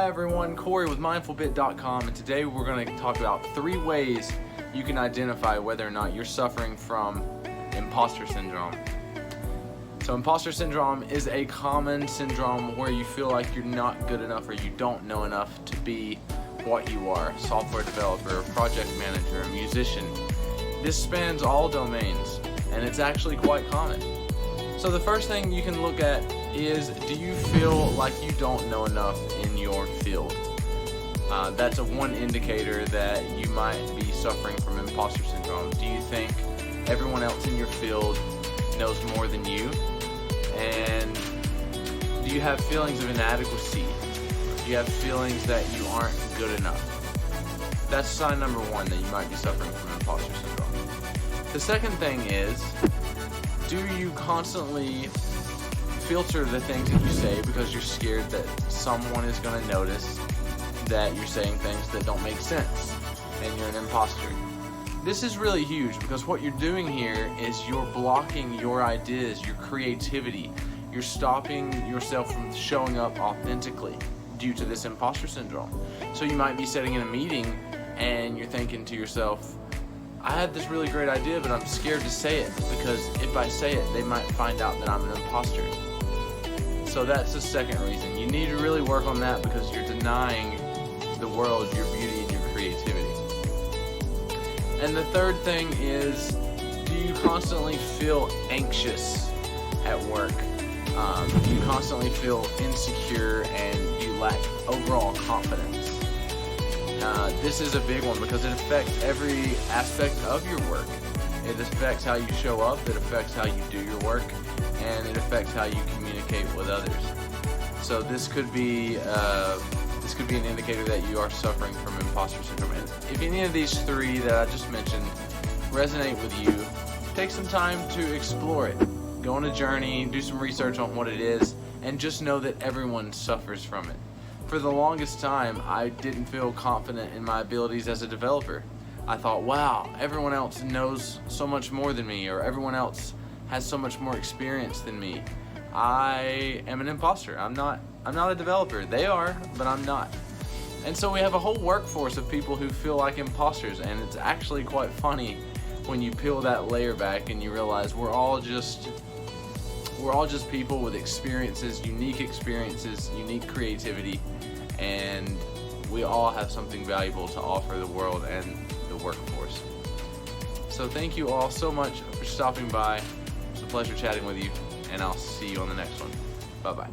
Hi everyone, Cory with MindfulBit.com, and today we're going to talk about 3 ways you can identify whether or not you're suffering from imposter syndrome. So imposter syndrome is a common syndrome where you feel like you're not good enough or you don't know enough to be what you are: software developer, project manager, a musician. This spans all domains, and it's actually quite common. So the first thing you can look at is, do you feel like you don't know enough in your field? That's one indicator that you might be suffering from imposter syndrome. Do you think everyone else in your field knows more than you? And do you have feelings of inadequacy? Do you have feelings that you aren't good enough? That's sign number 1 that you might be suffering from imposter syndrome. The second thing is, do you constantly filter the things that you say because you're scared that someone is going to notice that you're saying things that don't make sense and you're an imposter? This is really huge because what you're doing here is you're blocking your ideas, your creativity. You're stopping yourself from showing up authentically due to this imposter syndrome. So you might be sitting in a meeting and you're thinking to yourself, I had this really great idea, but I'm scared to say it because if I say it, they might find out that I'm an imposter. So that's the second reason. You need to really work on that because you're denying the world your beauty and your creativity. And the third thing is, do you constantly feel anxious at work? Do you constantly feel insecure and you lack overall confidence? This is a big one because it affects every aspect of your work. It affects how you show up, it affects how you do your work, and it affects how you communicate with others. So this could be an indicator that you are suffering from imposter syndrome. And if any of these 3 that I just mentioned resonate with you, take some time to explore it. Go on a journey, do some research on what it is, and just know that everyone suffers from it. For the longest time, I didn't feel confident in my abilities as a developer. I thought, wow, everyone else knows so much more than me, or everyone else has so much more experience than me. I am an imposter. I'm not a developer. They are, but I'm not. And so we have a whole workforce of people who feel like imposters, and it's actually quite funny when you peel that layer back and you realize we're all just people with experiences, unique creativity, and we all have something valuable to offer the world and the workforce. So thank you all so much for stopping by. It's a pleasure chatting with you, and I'll see you on the next one. Bye-bye.